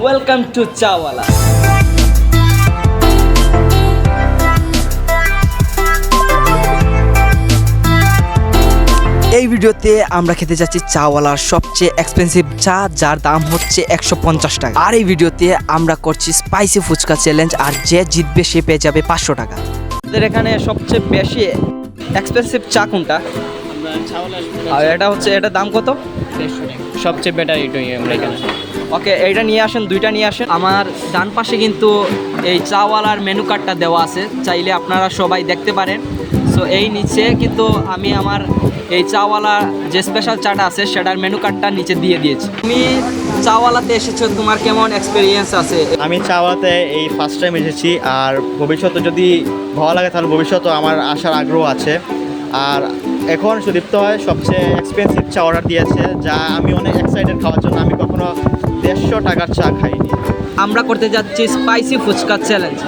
Welcome to চাওয়ালা। এই ভিডিওতে আমরা খেতে যাচ্ছি চাওয়ালার সবচেয়ে এক্সপেন্সিভ চা, যার দাম হচ্ছে 150 টাকা। আর এই ভিডিওতে আমরা করছি স্পাইসি ফুচকা চ্যালেঞ্জ, আর যে জিতবে সে পেয়ে যাবে 500 টাকা। আমাদের এখানে সবচেয়ে বেশি এক্সপেন্সিভ চা কোনটা? আর এটার দাম কত? 150 টাকা। সবচেয়ে বেটার এটাই আমরা এখানে। ওকে, এইটা নিয়ে আসেন, দুইটা নিয়ে আসেন। আমার ডান পাশে কিন্তু এই চাওয়ালার মেনু কার্ডটা দেওয়া আছে, চাইলে আপনারা সবাই দেখতে পারেন। সো এই নিচে কিন্তু আমি আমার এই চাওয়ালা যে স্পেশাল চাটা আছে সেটার মেনু কার্ডটা নিচে দিয়ে দিয়েছি। তুমি চাওয়ালাতে এসেছো, তোমার কেমন এক্সপিরিয়েন্স আছে? আমি চাওয়ালাতে এই ফার্স্ট টাইম এসেছি, আর ভবিষ্যতে যদি ভালো লাগে তাহলে ভবিষ্যতে আমার আসার আগ্রহ আছে। আর এখন সুদীপ্ত হয় সবচেয়ে এক্সপেন্সিভ চা অর্ডার দিয়েছে, যা আমি অনেক এক্সাইটেড খাওয়ার জন্য। আমি কখনো 150 টাকার চা খাইনি। আমরা করতে যাচ্ছি স্পাইসি ফুচকা চ্যালেঞ্জ,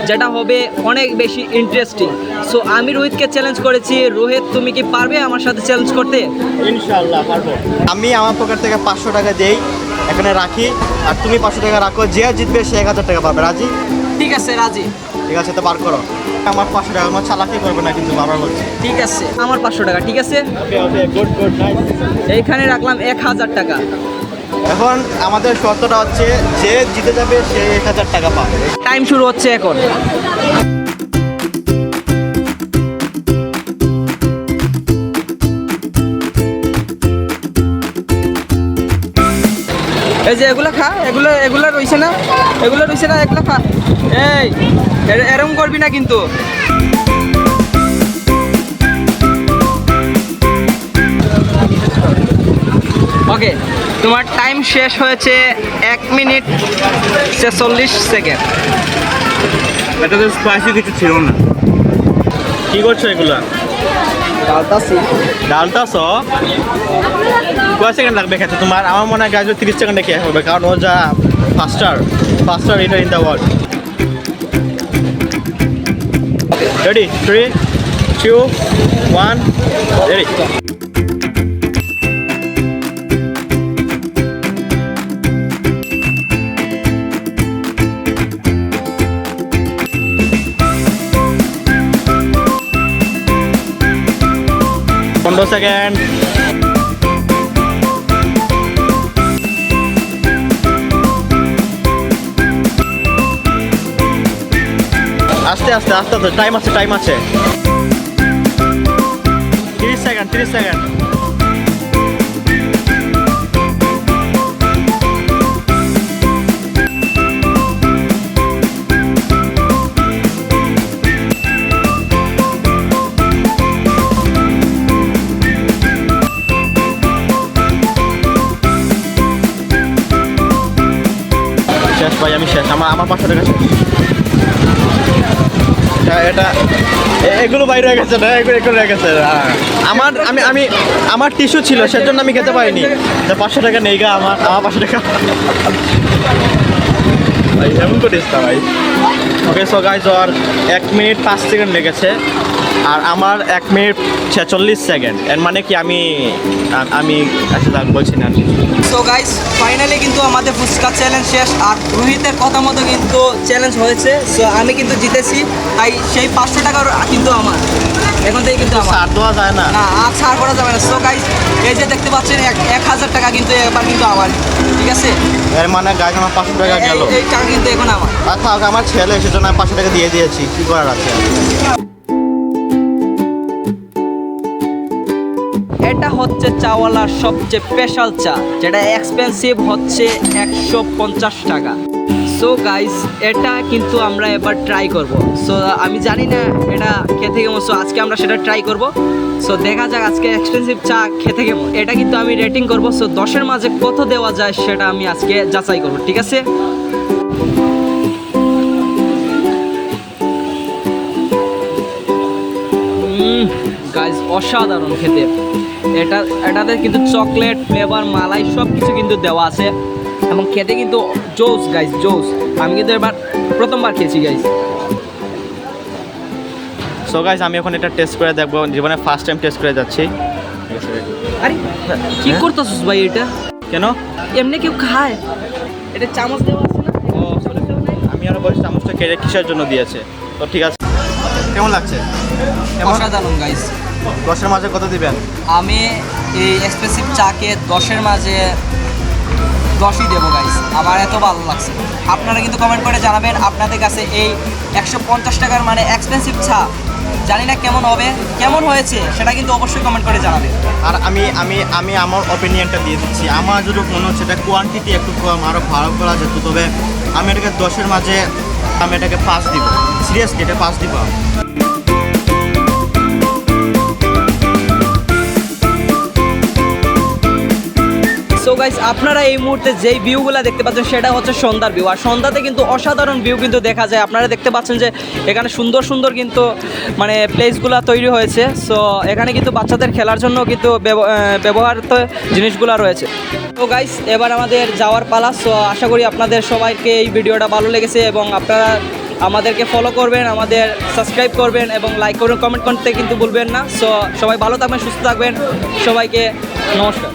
যেটা হবে অনেক বেশি ইন্টারেস্টিং। সো আমি রোহিতকে চ্যালেঞ্জ করেছি। রোহিত, তুমি কি পারবে আমার সাথে চ্যালেঞ্জ করতে? ইনশাআল্লাহ পারবো। আমি আমার পকেট থেকে 500 টাকা দেই, এখানে রাখি, আর তুমি 500 টাকা রাখো। যে জিতবে সে 1000 টাকা পাবে। রাজি? ঠিক আছে, রাজি। ঠিক আছে, তো বার করো। আমার 500 টাকা, আমার চালাকি করবে না কিন্তু, বারবার বলছি। ঠিক আছে, আমার 500 টাকা। ঠিক আছে, ওকে ওকে, গুড গুড, নাইস। এইখানে রাখলাম 1000 টাকা। এখন আমাদের শর্তটা হচ্ছে, যে জিতে যাবে সে 1000 টাকা পাবে। টাইম শুরু হচ্ছে এখন। এই যে এগুলো খা, এগুলো রইছে না, এগুলো খা। এই এরকম করবি না কিন্তু। ওকে, তোমার টাইম শেষ হয়েছে 1 মিনিট 46 সেকেন্ড। এটা তো স্পাইসি কিছু ছিল না। কি করছো এগুলা? ডালটাছ কয় সেকেন্ড লাগবে খেতে তোমার? আমার মনে হয় গাছ 30 সেকেন্ডে খেয়ে হবে, কারণ ও যা ফাস্টার এটা in the world. Ready? 3, 2, 1, ready. Second. আস্তে আস্তে আস্তে আস্তে, টাইম আছে 30 সেকেন্ড। শেষ ভাই, আমি শেষ। আমার 500 টাকা শেষ। এটা এগুলো বাইরে হয়ে গেছে না, এগুলো হয়ে গেছে। আমার টিস্যু ছিল, সেজন্য আমি খেতে পারিনি। 500 টাকা নেই গা আমার 500 টাকা ভাই, এমন করিস না ভাই। ওকে, সো গাইজ, আর 1 মিনিট 5 সেকেন্ড লেগেছে, আর আমার 1 মিনিট 46 সেকেন্ড। এর মানে কি আমি আচ্ছা বলছি না। সো গাইস, ফাইনালি কিন্তু আমাদের ফুচকা চ্যালেঞ্জ শেষ, আর রোহিতের কথা মতো কিন্তু চ্যালেঞ্জ হয়েছে। সো আমি কিন্তু জিতেছি, তাই সেই 500 টাকা কিন্তু আমার এখন থেকে কিন্তু আমার। ছাড় দেওয়া যায় না? না, আর ছাড় করা যাবে না। সো গাইস, এই যে দেখতে পাচ্ছেন 1000 টাকা কিন্তু এবার কিন্তু আমার। ঠিক আছে, এর মানে গাইজ আমার 500 টাকা গেল। এই টাকা কিন্তু এখন আমার। আচ্ছা, আমার ছেলে, সেজন্য আমি 500 টাকা দিয়ে দিয়েছি। কি করার আছে? এটা হচ্ছে চাওয়ালার সবচেয়ে স্পেশাল চা, যেটা এক্সপেন্সিভ হচ্ছে 150 টাকা। সো গাইস, এটা কিন্তু আমরা এবার ট্রাই করব। সো আমি জানি না এটা খেতে কেমন, সো আজকে আমরা সেটা ট্রাই করব। সো দেখা যাক আজকে এক্সপেন্সিভ চা খেতে কেমন। এটা কিন্তু আমি রেটিং করব। সো 10-এর মাঝে কত দেওয়া যায় সেটা আমি আজকে যাচাই করব। ঠিক আছে, গাইস, অসাধারণ খেতে। এটাতে কিন্তু চকলেট ফ্লেভার, মালাই সব কিছু কিন্তু দেওয়া আছে, এবং খেতে কিন্তু জোস গাইস, জোস। আমি কিন্তু এবার প্রথমবার খেয়েছি গাইস। সো গাইস, আমি এখন এটা টেস্ট করে দেখবো, জীবনে ফার্স্ট টাইম টেস্ট করে যাচ্ছি। আরে কি করতেছিস ভাই? এটা কেন? এমনি কেউ খায়? এটা চামচ দেওয়া আছে না? ও, আমি আরো বলছি চামচটা কেটে কিসের জন্য দিয়েছে। তো ঠিক আছে, কেমন লাগছে? অসাধারণ গাইস। 10-এর মাঝে কত দিবেন? আমি এই এক্সপেন্সিভ চাকে 10-এর মাঝে 10ই দেবো গাইস, আমার এত ভালো লাগছে। আপনারা কিন্তু কমেন্ট করে জানাবেন আপনাদের কাছে এই 150 টাকার মানে এক্সপেন্সিভ চা জানি না কেমন হবে, কেমন হয়েছে সেটা কিন্তু অবশ্যই কমেন্ট করে জানাবেন। আর আমি আমার অপিনিয়নটা দিয়ে দিচ্ছি। আমার যদি মনে হচ্ছে এটা কোয়ান্টিটি একটু কম, আরও ভালো করা যেত, তবে আমি এটাকে 10-এর মাঝে আমি এটাকে 5 দিব। সিরিয়াসলি এটা 5 দিব। সো গাইস, আপনারা এই মুহূর্তে যেই ভিউগুলো দেখতে পাচ্ছেন সেটা হচ্ছে সন্ধ্যার ভিউ। আর সন্ধ্যাতে কিন্তু অসাধারণ ভিউ কিন্তু দেখা যায়। আপনারা দেখতে পাচ্ছেন যে এখানে সুন্দর সুন্দর কিন্তু মানে প্লেসগুলো তৈরি হয়েছে। সো এখানে কিন্তু বাচ্চাদের খেলার জন্য কিন্তু ব্যবহৃত জিনিসগুলো রয়েছে। তো গাইস, এবার আমাদের যাওয়ার পালা। সো আশা করি আপনাদের সবাইকে এই ভিডিওটা ভালো লেগেছে এবং আপনারা আমাদেরকে ফলো করবেন, আমাদের সাবস্ক্রাইব করবেন এবং লাইক করবেন, কমেন্ট করতে কিন্তু ভুলবেন না। সো সবাই ভালো থাকবেন, সুস্থ থাকবেন, সবাইকে নমস্কার।